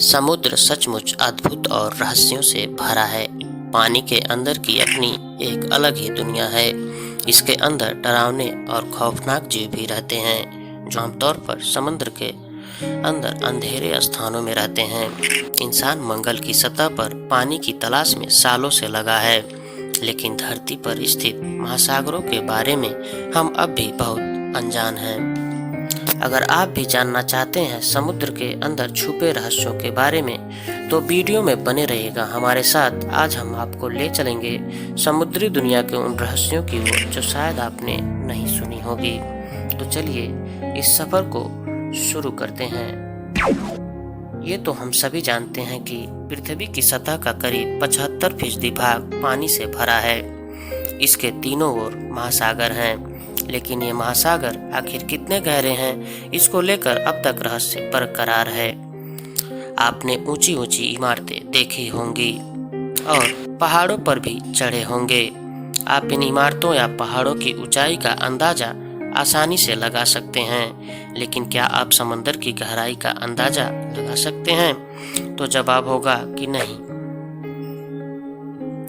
समुद्र सचमुच अद्भुत और रहस्यों से भरा है। पानी के अंदर की अपनी एक अलग ही दुनिया है। इसके अंदर डरावने और खौफनाक जीव भी रहते हैं, जो आमतौर पर समुद्र के अंदर अंधेरे स्थानों में रहते हैं। इंसान मंगल की सतह पर पानी की तलाश में सालों से लगा है, लेकिन धरती पर स्थित महासागरों के बारे में हम अब भी बहुत अनजान हैं। अगर आप भी जानना चाहते हैं समुद्र के अंदर छुपे रहस्यों के बारे में, तो वीडियो में बने रहिएगा हमारे साथ। आज हम आपको ले चलेंगे समुद्री दुनिया के उन रहस्यों की ओर जो शायद आपने नहीं सुनी होगी। तो चलिए इस सफर को शुरू करते हैं। ये तो हम सभी जानते हैं कि पृथ्वी की सतह का करीब 75% भाग पानी से भरा है। इसके तीनों ओर महासागर हैं, लेकिन ये महासागर आखिर कितने गहरे हैं, इसको लेकर अब तक रहस्य बरकरार है। आपने ऊंची ऊंची इमारतें देखी होंगी और पहाड़ों पर भी चढ़े होंगे। आप इन इमारतों या पहाड़ों की ऊंचाई का अंदाजा आसानी से लगा सकते हैं, लेकिन क्या आप समंदर की गहराई का अंदाजा लगा सकते हैं? तो जवाब होगा कि नहीं।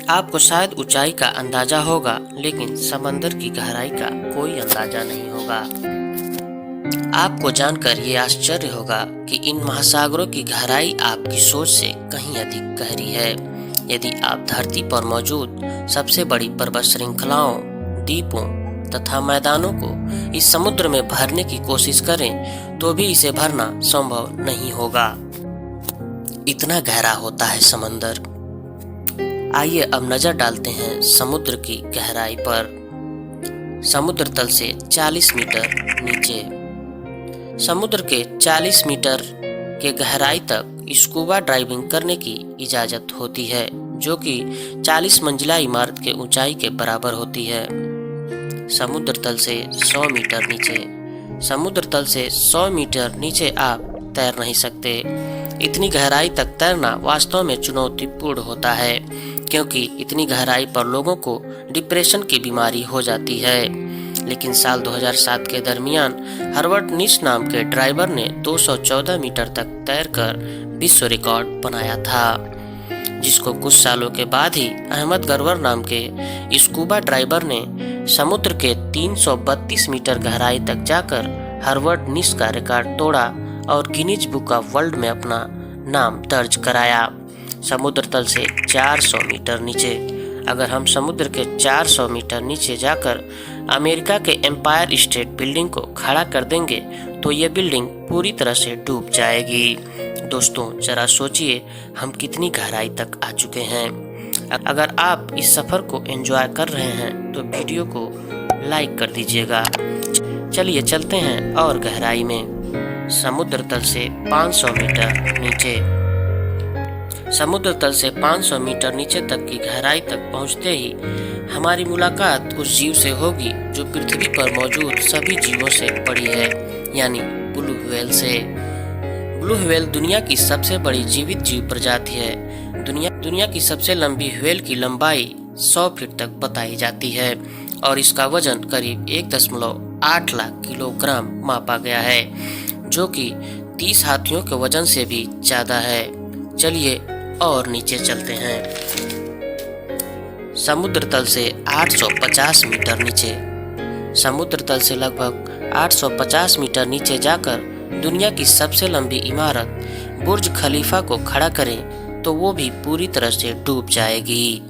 आपको शायद ऊंचाई का अंदाजा होगा, लेकिन समंदर की गहराई का कोई अंदाजा नहीं होगा। आपको जानकर ये आश्चर्य होगा कि इन महासागरों की गहराई आपकी सोच से कहीं अधिक गहरी है। यदि आप धरती पर मौजूद सबसे बड़ी पर्वत श्रृंखलाओं, द्वीपों तथा मैदानों को इस समुद्र में भरने की कोशिश करें, तो भी इसे भरना संभव नहीं होगा। इतना गहरा होता है समंदर। आइए अब नजर डालते हैं समुद्र की गहराई पर। समुद्र तल से 40 मीटर नीचे। समुद्र के 40 मीटर के गहराई तक स्कूबा ड्राइविंग करने की इजाजत होती है, जो कि 40 मंजिला इमारत के ऊंचाई के बराबर होती है। समुद्र तल से 100 मीटर नीचे। समुद्र तल से 100 मीटर नीचे आप तैर नहीं सकते। इतनी गहराई तक तैरना वास्तव में चुनौतीपूर्ण होता है, क्योंकि इतनी गहराई पर लोगों को डिप्रेशन की बीमारी हो जाती है। लेकिन साल 2007 के दरमियान हर्बर्ट निश नाम के ड्राइवर ने 214 मीटर तक तैरकर विश्व रिकॉर्ड बनाया था, जिसको कुछ सालों के बाद ही अहमद गरवर नाम के स्कूबा ड्राइवर ने समुद्र के 332 मीटर गहराई तक जाकर हर्बर्ट निश का रिकॉर्ड तोड़ा और गिनीज बुक ऑफ वर्ल्ड में अपना नाम दर्ज कराया। समुद्र तल से 400 मीटर नीचे। अगर हम समुद्र के 400 मीटर नीचे जाकर अमेरिका के एम्पायर स्टेट बिल्डिंग को खड़ा कर देंगे, तो ये बिल्डिंग पूरी तरह से डूब जाएगी। दोस्तों, जरा सोचिए हम कितनी गहराई तक आ चुके हैं। अगर आप इस सफर को एंजॉय कर रहे हैं तो वीडियो को लाइक कर दीजिएगा। चलिए चलते हैं और गहराई में। समुद्र तल से 500 मीटर नीचे। समुद्र तल से 500 मीटर नीचे तक की गहराई तक पहुंचते ही हमारी मुलाकात उस जीव से होगी जो पृथ्वी पर मौजूद सभी जीवों से बड़ी है, यानी ब्लू व्हेल से। ब्लू व्हेल दुनिया की सबसे बड़ी जीवित जीव प्रजाति है। दुनिया की सबसे लंबी व्हेल की लंबाई 100 फीट तक बताई जाती है और इसका वजन करीब 1.8 लाख किलोग्राम मापा गया है, जो कि 30 हाथियों के वजन से भी ज्यादा है। चलिए और नीचे चलते हैं। समुद्र तल से 850 मीटर नीचे। समुद्र तल से लगभग 850 मीटर नीचे जाकर दुनिया की सबसे लंबी इमारत बुर्ज खलीफा को खड़ा करें, तो वो भी पूरी तरह से डूब जाएगी।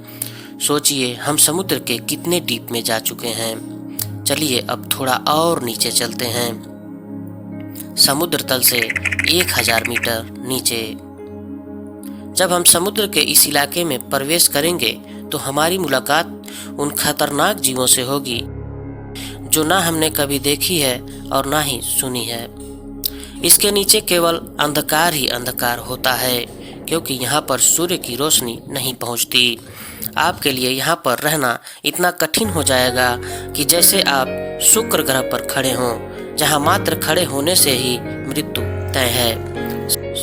सोचिए हम समुद्र के कितने डीप में जा चुके हैं। चलिए अब थोड़ा और नीचे चलते हैं। समुद्र तल से 1000 मीटर नीचे। जब हम समुद्र के इस इलाके में प्रवेश करेंगे, तो हमारी मुलाकात उन खतरनाक जीवों से होगी जो ना हमने कभी देखी है और ना ही सुनी है। इसके नीचे केवल अंधकार ही अंधकार होता है, क्योंकि यहाँ पर सूर्य की रोशनी नहीं पहुँचती। आपके लिए यहाँ पर रहना इतना कठिन हो जाएगा कि जैसे आप शुक्र ग्रह पर खड़े हों, जहाँ मात्र खड़े होने से ही मृत्यु तय है।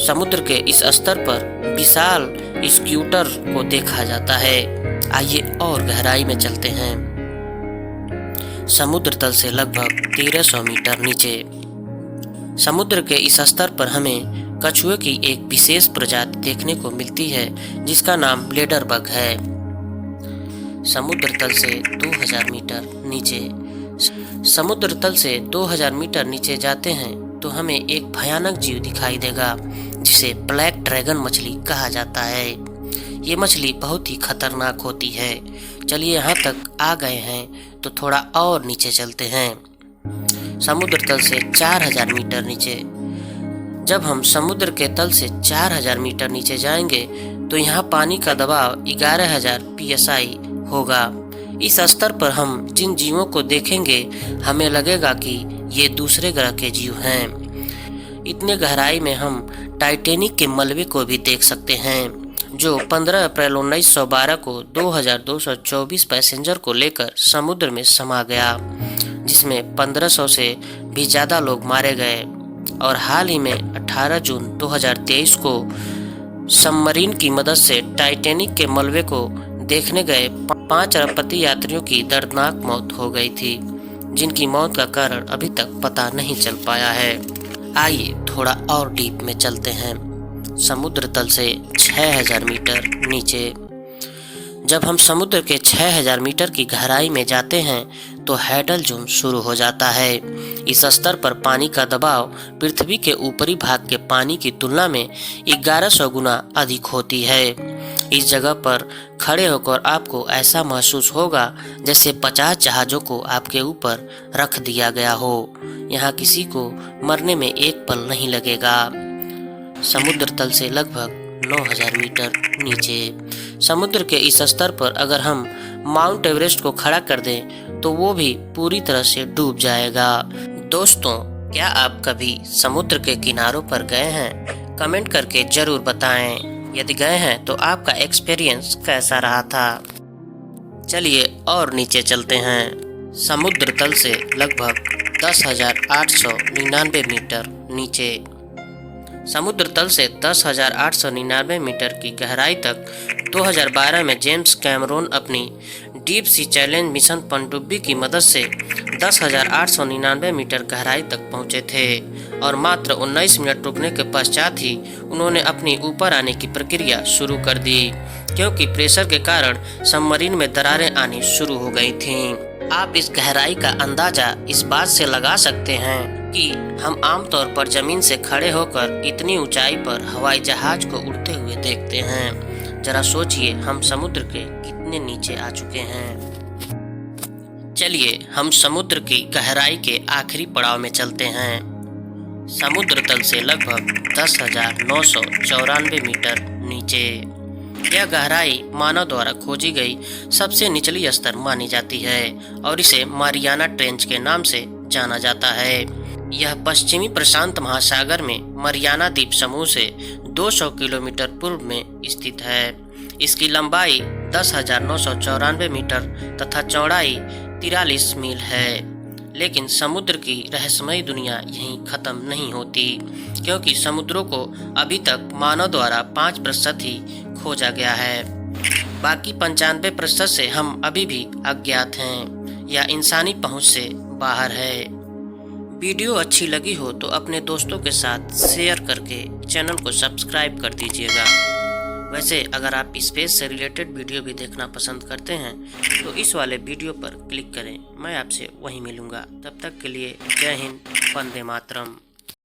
समुद्र के इस स्तर पर विशाल स्कूटर को देखा जाता है। आइए और गहराई में चलते हैं। समुद्र तल से लगभग 1300 मीटर नीचे। समुद्र के इस स्तर पर हमें कछुए की एक विशेष प्रजाति देखने को मिलती है जिसका नाम ब्लेडर बग है। समुद्र तल से 2000 मीटर नीचे। समुद्र तल से 2000 मीटर नीचे जाते हैं तो हमें एक भयानक जीव दिखाई देगा जिसे ब्लैक ड्रैगन मछली कहा जाता है। ये मछली बहुत ही खतरनाक होती है। चलिए यहाँ तक आ गए हैं तो थोड़ा और नीचे चलते हैं। समुद्र तल से 4000 मीटर नीचे। जब हम समुद्र के तल से 4000 मीटर नीचे जाएंगे तो यहाँ पानी का दबाव 11000 psi होगा। इस स्तर पर हम जिन जीवों को देखेंगे हमें लगेगा कि ये दूसरे ग्रह के जीव हैं। इतने गहराई में हम टाइटैनिक के मलबे को भी देख सकते हैं जो 15 अप्रैल 1912 को 2224 पैसेंजर को लेकर समुद्र में समा गया, जिसमें 1500 से भी ज़्यादा लोग मारे गए। और हाल ही में 18 जून 2023 को सबमरीन की मदद से टाइटैनिक के मलबे को देखने गए 5 अरबपति यात्रियों की दर्दनाक मौत हो गई थी, जिनकी मौत का कारण अभी तक पता नहीं चल पाया है। आइए थोड़ा और डीप में चलते हैं। समुद्र तल से 6000 मीटर नीचे। जब हम समुद्र के 6000 मीटर की गहराई में जाते हैं तो हैडल जोन शुरू हो जाता है। इस स्तर पर पानी का दबाव पृथ्वी के ऊपरी भाग के पानी की तुलना में 1100 गुना अधिक होती है। इस जगह पर खड़े होकर आपको ऐसा महसूस होगा जैसे 50 जहाज़ों को आपके ऊपर रख दिया गया हो। यहाँ किसी को मरने में एक पल नहीं लगेगा। समुद्र तल से लगभग 9000 मीटर नीचे। समुद्र के इस स्तर पर अगर हम माउंट एवरेस्ट को खड़ा कर दें तो वो भी पूरी तरह से डूब जाएगा। दोस्तों, क्या आप कभी समुद्र के किनारों पर गए हैं? कमेंट करके जरूर बताएं। यदि गए हैं तो आपका एक्सपीरियंस कैसा रहा था? चलिए और नीचे चलते हैं। समुद्र तल से लगभग 10,899 मीटर नीचे। समुद्र तल से 10,899 मीटर की गहराई तक 2012 में जेम्स कैमरून अपनी डीप सी चैलेंज मिशन पनडुब्बी की मदद से 10,899 मीटर गहराई तक पहुंचे थे और मात्र 19 मिनट रुकने के पश्चात ही उन्होंने अपनी ऊपर आने की प्रक्रिया शुरू कर दी, क्योंकि प्रेशर के कारण सबमरीन में दरारें आनी शुरू हो गई थीं। आप इस गहराई का अंदाजा इस बात से लगा सकते हैं कि हम आमतौर पर जमीन से खड़े होकर इतनी ऊंचाई पर हवाई जहाज को उड़ते हुए देखते हैं। जरा सोचिए हम समुद्र के कितने नीचे आ चुके हैं। चलिए हम समुद्र की गहराई के आखिरी पड़ाव में चलते हैं। समुद्र तल से लगभग 10,994 मीटर नीचे। यह गहराई मानव द्वारा खोजी गई सबसे निचली स्तर मानी जाती है और इसे मारियाना ट्रेंच के नाम से जाना जाता है। यह पश्चिमी प्रशांत महासागर में मरियाना द्वीप समूह से 200 किलोमीटर पूर्व में स्थित है। इसकी लंबाई 10,994 मीटर तथा चौड़ाई 43 मील है। लेकिन समुद्र की रहस्यमयी दुनिया यहीं खत्म नहीं होती, क्योंकि समुद्रों को अभी तक मानव द्वारा 5% ही खोजा गया है। बाकी 95% से हम अभी भी अज्ञात हैं या इंसानी पहुंच से बाहर है। वीडियो अच्छी लगी हो तो अपने दोस्तों के साथ शेयर करके चैनल को सब्सक्राइब कर दीजिएगा। वैसे अगर आप स्पेस से रिलेटेड वीडियो भी देखना पसंद करते हैं तो इस वाले वीडियो पर क्लिक करें। मैं आपसे वहीं मिलूंगा। तब तक के लिए जय हिंद, वंदे मातरम।